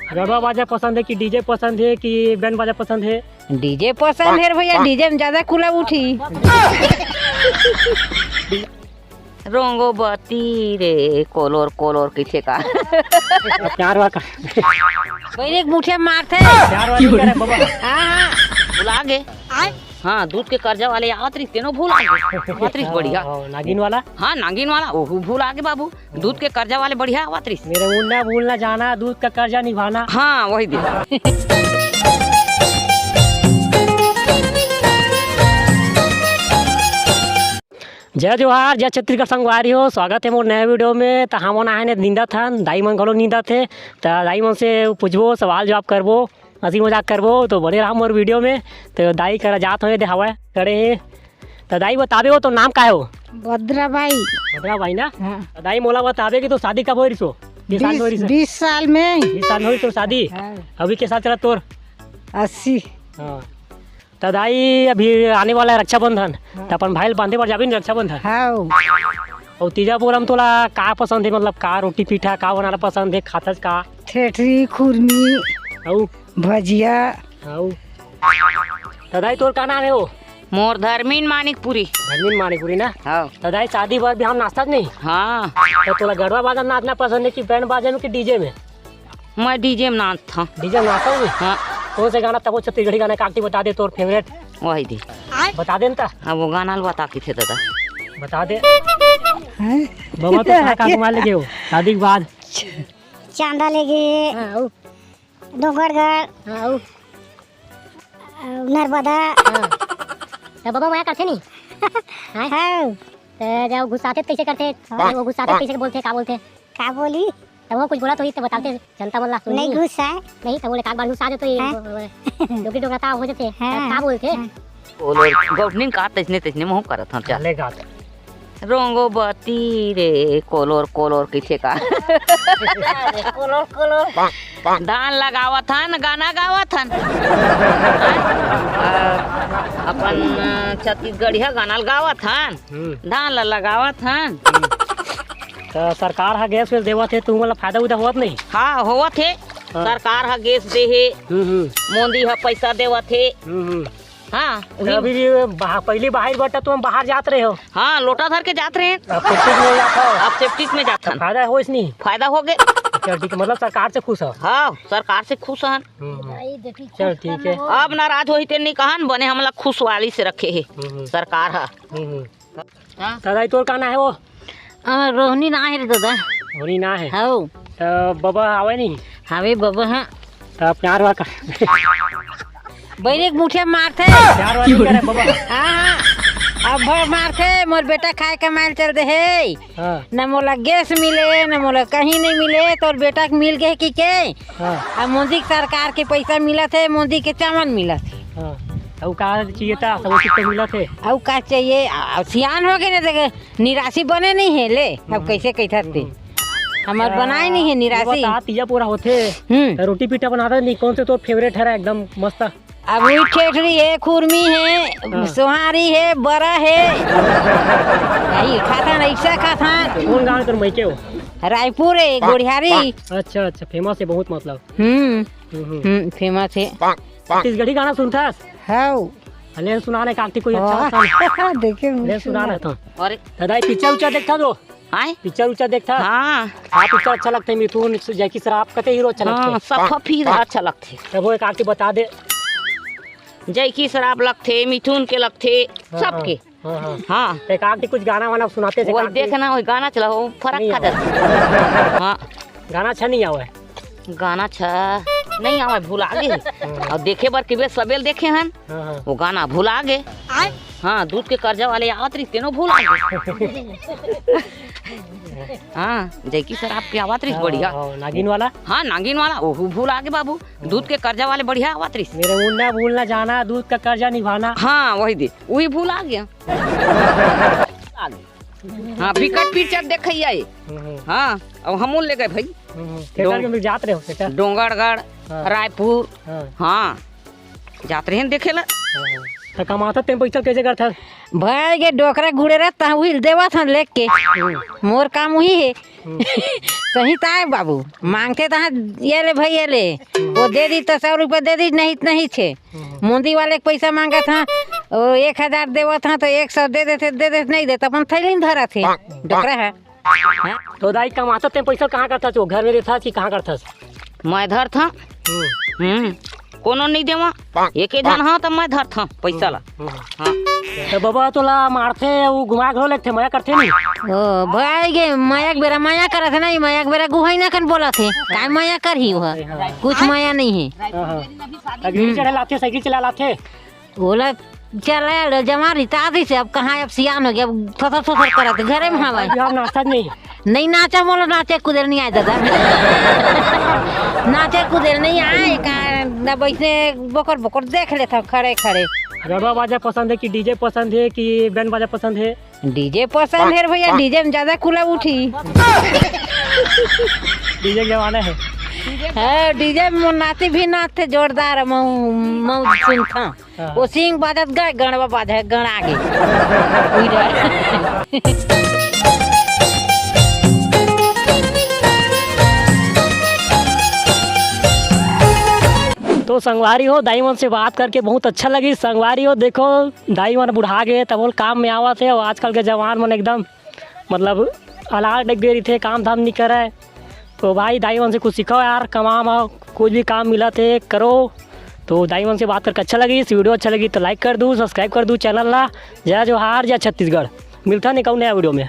गरबा बाजा पसंद है कि डीजे पसंद है कि बैंड बाजा पसंद है? डीजे पसंद है भैया, डीजे में ज्यादा खुला उठी। रोंगो बती रे कोलोर कोलोर किसे का प्यार वाला पहले एक मुठिया मारते प्यार वाली क्या है बाबा? हाँ भुला गए। हाँ दूध के कर्जा वाले आवत रही तेनो भूल आगे आवत बढ़िया। नागिन वाला? हाँ नागिन वाला ओहू भूल आगे बाबू। दूध के कर्जा वाले बढ़िया आवत रही। मेरे मुन्ना भूलना जाना, दूध का कर्जा निभाना। हाँ वही दे। जय जोहार, जय छत्तीसगढ़ संगवारी हो। स्वागत है मोर नए वीडियो में। तो हम आए नींदा था, दाई मन घलो नींदा थे। तो दाई मन से पूछबो, सवाल जवाब करबो, हंसी मजाक करबो। तो बड़े रहा मोर वीडियो में। तो दाई करा जात हुए देखावा करे हैं। तो दाई बताबे हो तो नाम का हो? भद्रा भाई। भद्रा भाई ना? हाँ। तो दाई मोला बताबे कि तो शादी कब हो रही सो? 20 साल में। 20 साल हो रही तो शादी? हाँ। अभी के साथ चला तोर? 80। हाँ। तो दाई अभी आने वाला है रक्षाबंधन। तो अपन भाई बांधे पर जाबी रक्षाबंधन। हाँ। और तीजा पोरम तोला का पसंद है? मतलब का रोटी पीठा का बनाना पसंद है? खातस का? ठेठरी खुरमी औ भजिया। औ तो दाई तोर का नाम है हो? मोर धर्मीन मानिकपुरी। धर्मीन मानिकपुरी ना? हाँ। तो दाई शादी बार भी हम नाचता नहीं? हाँ तो तोला गरबा बाजा नाचना पसंद है कि बैंड बाजे में कि डीजे में? मैं डीजे में नाच था। डीजे में नाचता हूँ। हाँ। कौन से गाना तब छत्तीसगढ़ी गाना काटी बता दे तोर फेवरेट? वही दे बता दे ना। अब वो गाना बता के थे दादा। बता दे बाबा। तो का घुमा लेगे हो शादी के बाद? चांदा ले गए, डोंगरगढ़, नर्मदा। तो बाबा वहाँ करते नहीं? हाँ। तो जब गुस्साते कैसे करते? वो गुस्साते कैसे बोलते? क्या बोलते? का बोली? तो वो कुछ बोला तो ही तो बताते जनता बोला नहीं गुस्सा है। नहीं तो बोले काक बार गुस्सा तो डोकी डोकाता हो जाते। क्या बोलते? कोलोर गौठनिंग का तजने तजने मुंह करत हूं। चल चलेगा। रोंगो बती रे कोलोर कोलोर किसे का कोलोर कोलोर धान लगावत हन, गाना गावत हन। अपन छत्तीसगढ़िया गाना गावत हन, धान ला लगावत हन। तो सरकार हा गैस देवत है, तू मतलब फायदा उदा होत नहीं? हाँ होवत है। सरकार हा गैस दे है, मोदी हा पैसा देवत है। हाँ अभी भी पहली बाहर बटा तुम बाहर जात रहे हो? हाँ लोटा धर के जात रहे हैं। अब सेफ्टिक में जात हन। फायदा हो इसनी? फायदा हो गए। चल ठीक है, मतलब सरकार से खुश हो? हाँ सरकार से खुश हन। चल ठीक है। अब नाराज होई ते नहीं कहन, बने हमला खुशवाली से रखे है सरकार हा। दादा तोर का ना है वो? रोहनी ना है रे दादा। होनी ना है? हाँ। तो बाबा आवे नहीं? हवे बाबा। हाँ तो प्यार वाला बहन एक मुठिया मारते प्यार वाली क्या है बाबा? हाँ अब भर मारते। मोर बेटा खाए कमाए चल दे है। हाँ। न मोला गैस मिले न मोला कहीं नहीं मिले। तोर बेटा के मिल गए कि के? हाँ। अब मोदी के सरकार के पैसा मिला थे, मोदी के चावल मिला थे। हाँ। अब का चाहिए था? सब कितने मिला थे? अब का चाहिए? सियान हो गए ना, देखे निराशी बने नहीं है ले। अब कैसे कहते हमार बनाए नहीं है निराशी। तीजा पूरा होते रोटी पीठा बनाता नहीं? कौन से तो फेवरेट है एकदम मस्त? अब वही ठेठरी है, खुरमी है, सोहारी है, बड़ा है। यही खाता ऐसा खाता। कौन गाँव तुम मैके हो? रायपुर है, गोड़िहारी। अच्छा अच्छा, फेमस है बहुत मतलब। फेमस है। छत्तीसगढ़ी गाना सुनता? हाँ ले सुनाने काटी कोई अच्छा देखे ले सुना रहा था। अरे दादा पिक्चर उच्चा देखता दो? हाँ पिक्चर उच्चा देखता? हाँ पिक्चर अच्छा लगता है? मिथुन जैकी श्रॉफ कते हीरो अच्छा लगता है? सब फिर अच्छा लगते। तब वो एक आके बता दे। जैकी श्रॉफ लगते, मिथुन के लगते, सबके। हाँ एक आके कुछ गाना वाना सुनाते थे? वही देखना, वही गाना चला, वो फर्क खा जाता। हाँ गाना अच्छा नहीं आवा है? गाना अच्छा नहीं आवा, भुला गए। और देखे बार किबे सबेल देखे हन, वो गाना भुला गए। हाँ दूध के कर्जा वाले आवत रही तेनो भूल गए। हाँ जैकी श्रॉफ की आवत रही बढ़िया। नागिन वाला? हाँ नागिन वाला ओहू भूल आगे बाबू। दूध के कर्जा वाले बढ़िया आवत रही। मेरे मुन्ना भूलना जाना, दूध का कर्जा निभाना। हाँ वही दे वही भूल आ गया। हाँ विकट पिक्चर देखिए। हाँ अब हम ले गए भाई थिएटर में जाते रहे हो? डोंगरगढ़, रायपुर। हाँ जाते रहे देखे ला। तो कमाता तेम पैसा कैसे करता? भाई के डोकरा गुड़े रहता वही देवा था लेक के मोर काम वही है। सही ताए बाबू मांगते तो ये ले भाई ये ले वो दे दी तो 100 रुपये दे दी नहीं छे। मुंदी वाले के पैसा मांगा था 1000 देवा था तो 100 दे देते नहीं देता अपन थैली में धरा थे डोकरा है। तो दाई कमाता तेम पैसा कहाँ करता? तो घर में रहता कि कहाँ करता? मैं धर था कोनो नहीं देवा एक जन हाँ तो मैं धर था पैसा ला। हाँ तो बाबा तोला मारते वो घुमा घरो लेते मया करते नहीं? ओ भाई के मयाक बेरा माया करा थे नहीं मयाक बेरा गुहाई ना कन बोला थे काय माया कर ही वह कुछ माया नहीं है। गाड़ी चढ़ा लाते साइकिल चला लाते बोला चला जमा रिता दी से अब कहाँ अब सियान हो गया थोथर करा थे घरे में हवा यार नाश्ता नहीं नाचा बोलो नाचे कुदेर नहीं आए दादा। नाचे कुदेर नहीं आए का वैसे बकर बकर देख लेता खड़े खड़े। गरबा बाजा पसंद है कि डीजे पसंद है कि बैंड बाजा पसंद है? डीजे पसंद है भैया डीजे में ज्यादा कुला उठी। डीजे के जमाना है। हाँ डीजे में नाती भी नाचते जोरदार मऊ सुनता वो सिंह बाजत गए गणवा बाजा गण आगे। तो संगवारी हो दाईमन से बात करके बहुत अच्छा लगी। संगवारी हो देखो दाईमन बुढ़ा गए तब वो काम में आवा थे और आजकल के जवान मन एकदम मतलब अलाग डग गई थे काम धाम नहीं करे। तो भाई दाईमन से कुछ सीखो यार कमा कुछ भी काम मिला थे करो। तो दाईमन से बात करके अच्छा लगी। इस वीडियो अच्छा लगी तो लाइक कर दूँ सब्सक्राइब कर दूँ चैनल ला। जय जोहार जय छत्तीसगढ़। मिलता नहीं कहूँ नया वीडियो में।